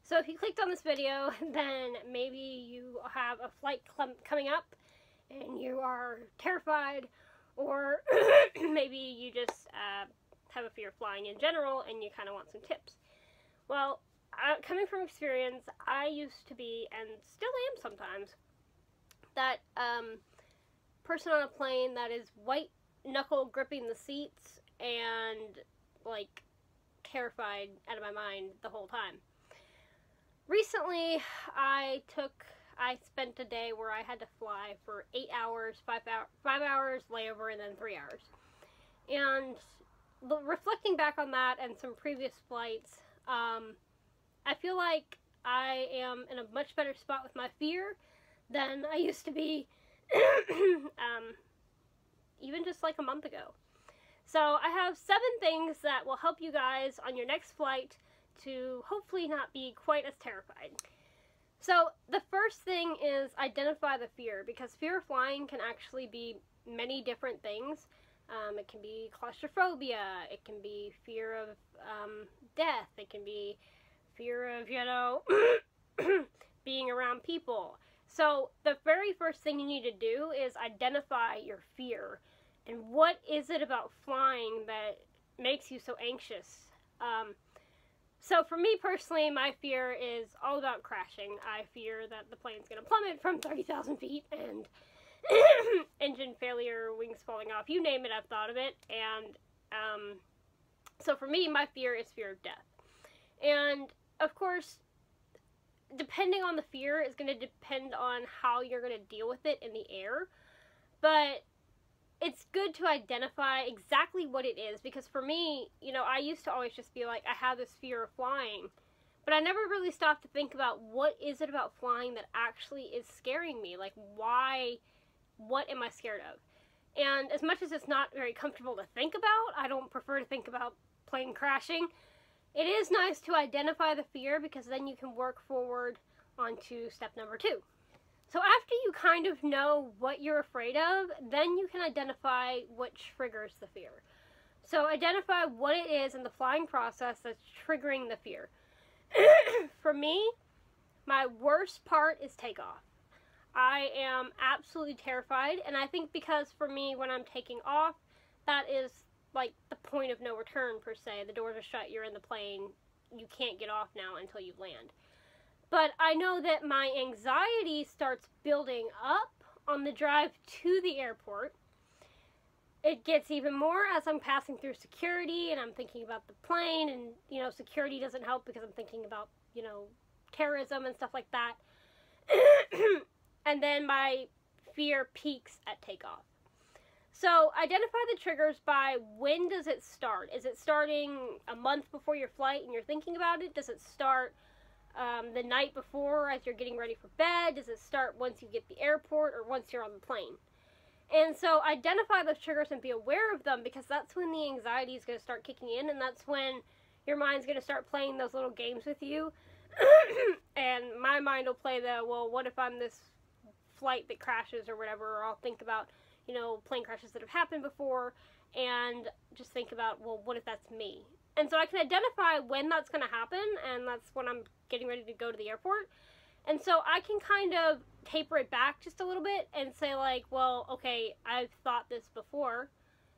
So if you clicked on this video, then maybe you have a flight coming up and you are terrified, or maybe you just have a fear of flying in general and you kind of want some tips. Well, coming from experience, I used to be, and still am sometimes, that person on a plane that is white knuckle gripping the seats and like terrified out of my mind the whole time. Recently, I spent a day where I had to fly for 8 hours, 5 hours layover, and then 3 hours. And reflecting back on that and some previous flights, I feel like I am in a much better spot with my fear than I used to be even just like a month ago. So I have 7 things that will help you guys on your next flight to hopefully not be quite as terrified. So the first thing is identify the fear, because fear of flying can actually be many different things. It can be claustrophobia, it can be fear of death, it can be fear of, you know, being around people. So the very first thing you need to do is identify your fear. And what is it about flying that makes you so anxious? So for me personally, my fear is all about crashing. I fear that the plane's going to plummet from 30,000 feet and engine failure, wings falling off, you name it, I've thought of it. And so for me, my fear is fear of death. And of course, depending on the fear is going to depend on how you're going to deal with it in the air. But it's good to identify exactly what it is, because for me, you know, I used to always just be like, I have this fear of flying, but I never really stopped to think about what is it about flying that actually is scaring me? Like, why, what am I scared of? And as much as it's not very comfortable to think about, I don't prefer to think about plane crashing, it is nice to identify the fear, because then you can work forward onto step number 2. So after you kind of know what you're afraid of, then you can identify what triggers the fear. So identify what it is in the flying process that's triggering the fear. For me, my worst part is takeoff. I am absolutely terrified, and I think because for me, when I'm taking off, that is like the point of no return per se. The doors are shut, you're in the plane, you can't get off now until you land. But I know that my anxiety starts building up on the drive to the airport. It gets even more as I'm passing through security and I'm thinking about the plane, and, you know, security doesn't help because I'm thinking about, you know, terrorism and stuff like that. And then my fear peaks at takeoff. So identify the triggers by when does it start? Is it starting a month before your flight and you're thinking about it? Does it start the night before as you're getting ready for bed? Does it start once you get the airport or once you're on the plane? And so identify those triggers and be aware of them, because that's when the anxiety is going to start kicking in, and that's when your mind's going to start playing those little games with you. And my mind will play the, well, what if I'm this flight that crashes or whatever, or I'll think about, you know, plane crashes that have happened before, and just think about, well, what if that's me? And so I can identify when that's going to happen, and that's when I'm getting ready to go to the airport. And so I can kind of taper it back just a little bit and say, like, well, okay, I've thought this before,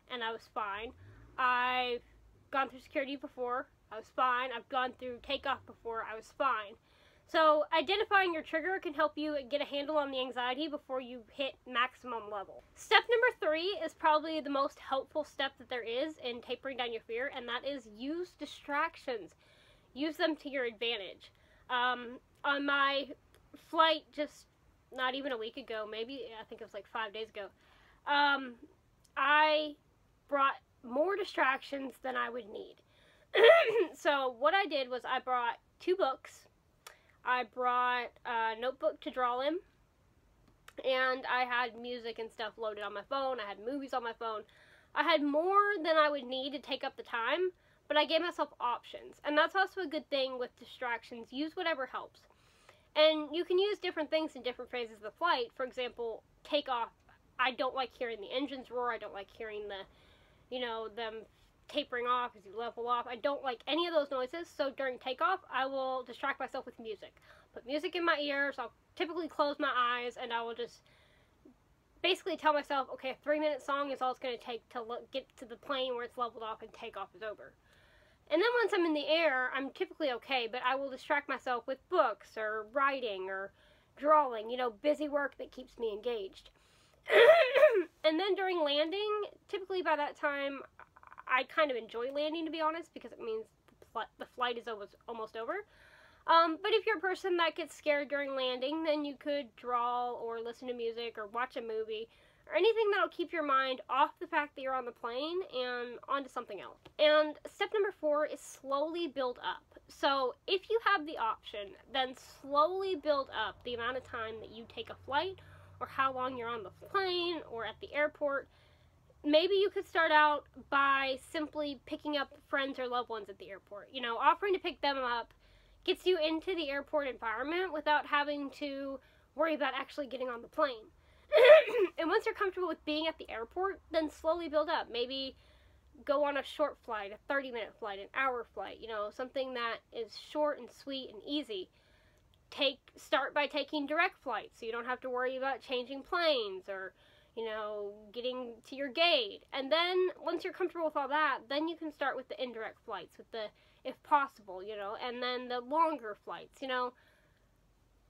and I was fine. I've gone through security before, I was fine. I've gone through takeoff before, I was fine. So identifying your trigger can help you get a handle on the anxiety before you hit maximum level. Step number 3 is probably the most helpful step that there is in tapering down your fear, and that is use distractions. Use them to your advantage. On my flight just not even a week ago, maybe, I think it was like 5 days ago, I brought more distractions than I would need. So what I did was I brought 2 books. I brought a notebook to draw in, and I had music and stuff loaded on my phone. I had movies on my phone. I had more than I would need to take up the time, but I gave myself options. And that's also a good thing with distractions. Use whatever helps. And you can use different things in different phases of the flight. For example, takeoff. I don't like hearing the engines roar. I don't like hearing the, you know, them tapering off, as you level off. I don't like any of those noises, so during takeoff, I will distract myself with music. Put music in my ears, I'll typically close my eyes, and I will just basically tell myself, okay, a 3-minute song is all it's going to take to get to the plane where it's leveled off and takeoff is over. And then once I'm in the air, I'm typically okay, but I will distract myself with books or writing or drawing, you know, busy work that keeps me engaged. And then during landing, typically by that time, I kind of enjoy landing, to be honest, because it means the flight is almost over. But if you're a person that gets scared during landing, then you could draw or listen to music or watch a movie or anything that'll keep your mind off the fact that you're on the plane and onto something else. And step number 4 is slowly build up. So if you have the option, then slowly build up the amount of time that you take a flight or how long you're on the plane or at the airport. Maybe you could start out by simply picking up friends or loved ones at the airport. You know, offering to pick them up gets you into the airport environment without having to worry about actually getting on the plane. And once you're comfortable with being at the airport, then slowly build up. Maybe go on a short flight, a 30-minute flight, an hour flight, you know, something that is short and sweet and easy. Start by taking direct flights so you don't have to worry about changing planes or, you know, getting to your gate. And then once you're comfortable with all that, then you can start with the indirect flights, with the, if possible, you know, and then the longer flights, you know.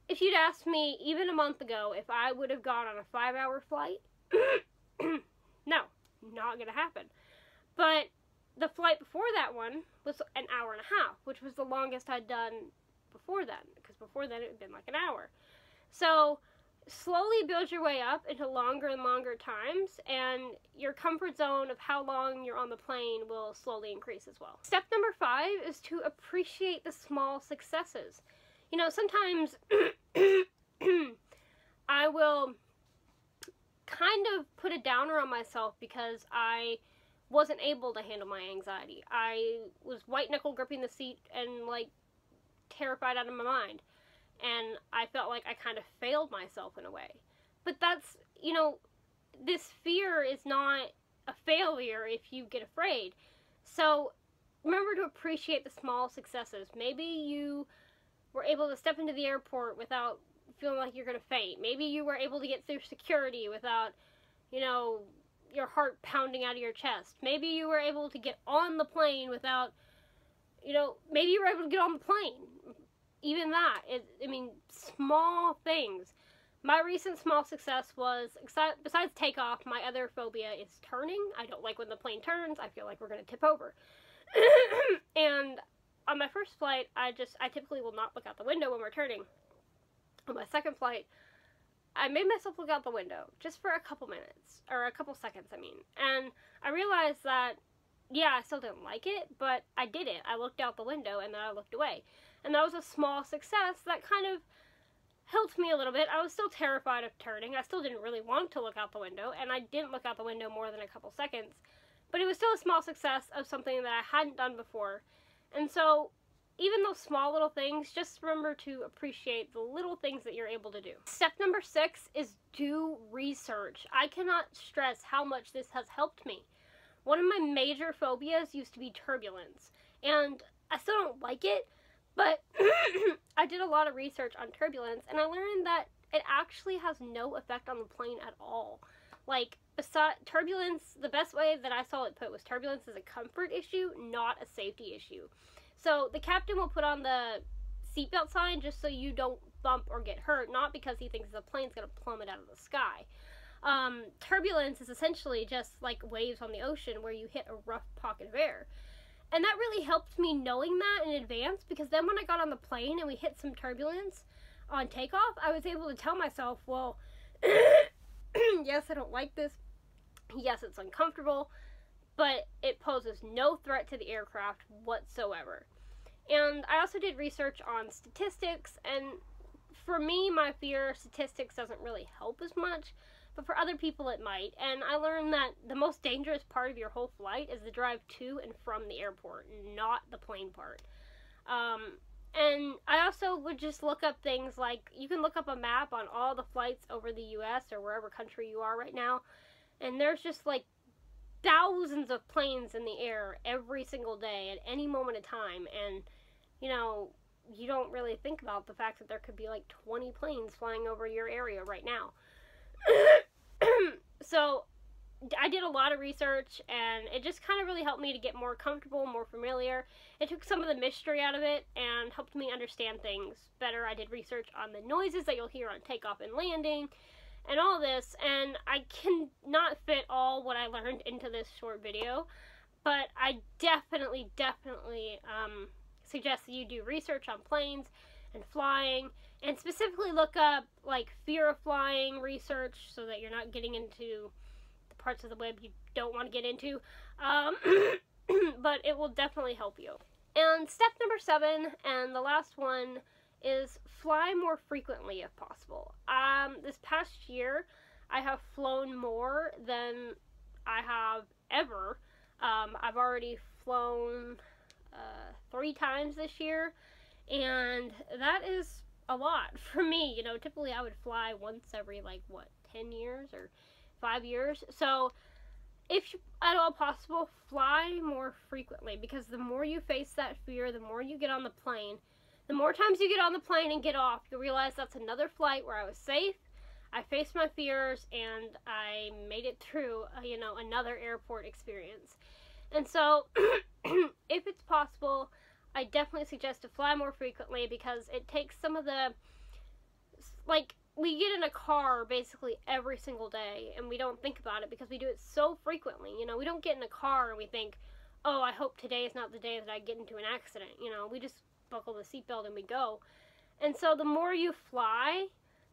If you'd asked me even a month ago if I would have gone on a 5-hour flight, no, not going to happen. But the flight before that one was an hour and a half, which was the longest I'd done before then, because before then it had been like an hour. So slowly build your way up into longer and longer times, and your comfort zone of how long you're on the plane will slowly increase as well. Step number 5 is to appreciate the small successes. You know, sometimes I will kind of put a downer on myself because I wasn't able to handle my anxiety. I was white-knuckle gripping the seat and, like, terrified out of my mind. And I felt like I kind of failed myself in a way. But that's, you know, this fear is not a failure if you get afraid. So remember to appreciate the small successes. Maybe you were able to step into the airport without feeling like you're going to faint. Maybe you were able to get through security without, you know, your heart pounding out of your chest. Maybe you were able to get on the plane without, you know, maybe you were able to get on the plane. Even that, I mean, small things. My recent small success was, besides takeoff, my other phobia is turning. I don't like when the plane turns. I feel like we're going to tip over. And on my first flight, I typically will not look out the window when we're turning. On my second flight, I made myself look out the window, just for a couple minutes, or a couple seconds, I mean. And I realized that, yeah, I still didn't like it, but I did it. I looked out the window, and then I looked away. And that was a small success that kind of helped me a little bit. I was still terrified of turning. I still didn't really want to look out the window, and I didn't look out the window more than a couple seconds. But it was still a small success of something that I hadn't done before. And so, even those small little things, just remember to appreciate the little things that you're able to do. Step number 6 is do research. I cannot stress how much this has helped me. One of my major phobias used to be turbulence, and I still don't like it, but I did a lot of research on turbulence, and I learned that it actually has no effect on the plane at all. Like, turbulence, the best way that I saw it put was turbulence is a comfort issue, not a safety issue. So the captain will put on the seatbelt sign just so you don't bump or get hurt, not because he thinks the plane's going to plummet out of the sky. Turbulence is essentially just like waves on the ocean where you hit a rough pocket of air. And that really helped me knowing that in advance, because then when I got on the plane and we hit some turbulence on takeoff, I was able to tell myself, well, yes, I don't like this. Yes, it's uncomfortable, but it poses no threat to the aircraft whatsoever. And I also did research on statistics, and for me, my fear of statistics doesn't really help as much, but for other people it might. And I learned that the most dangerous part of your whole flight is the drive to and from the airport, not the plane part. And I also would just look up things like, you can look up a map on all the flights over the US or wherever country you are right now, and there's thousands of planes in the air every single day at any moment of time, and you know, you don't really think about the fact that there could be like 20 planes flying over your area right now. So I did a lot of research, and it just kind of really helped me to get more comfortable, more familiar. It took some of the mystery out of it and helped me understand things better. I did research on the noises that you'll hear on takeoff and landing and all this, and I cannot fit all what I learned into this short video, but I definitely suggest that you do research on planes and flying, and specifically look up like fear of flying research so that you're not getting into the parts of the web you don't want to get into, but it will definitely help you. And step number 7, and the last one, is fly more frequently if possible. This past year I have flown more than I have ever. I've already flown 3 times this year, and that is a lot for me. You know, typically I would fly once every, like, what, 10 years or 5 years? So if at all possible, fly more frequently, because the more you face that fear, the more you get on the plane, the more times you get on the plane and get off, you'll realize that's another flight where I was safe, I faced my fears, and I made it through, you know, another airport experience. And so, if it's possible, I definitely suggest to fly more frequently, because it takes some of the, like, we get in a car basically every single day, and we don't think about it because we do it so frequently. You know, we don't get in a car and we think, oh, I hope today is not the day that I get into an accident. You know, we just buckle the seatbelt and we go. And so the more you fly,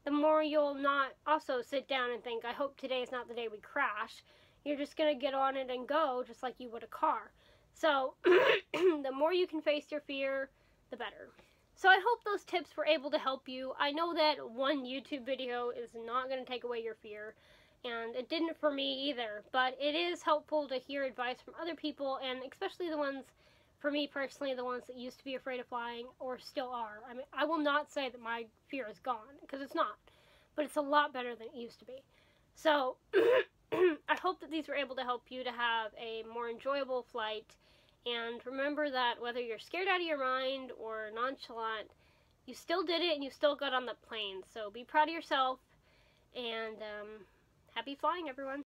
the more you'll not also sit down and think, I hope today is not the day we crash. You're just going to get on it and go, just like you would a car. So the more you can face your fear, the better. So I hope those tips were able to help you. I know that one YouTube video is not going to take away your fear, and it didn't for me either, but it is helpful to hear advice from other people, and especially the ones, for me personally, the ones that used to be afraid of flying or still are. I mean, I will not say that my fear is gone, because it's not, but it's a lot better than it used to be. So I hope that these were able to help you to have a more enjoyable flight. And remember that whether you're scared out of your mind or nonchalant, you still did it and you still got on the plane. So be proud of yourself, and happy flying, everyone.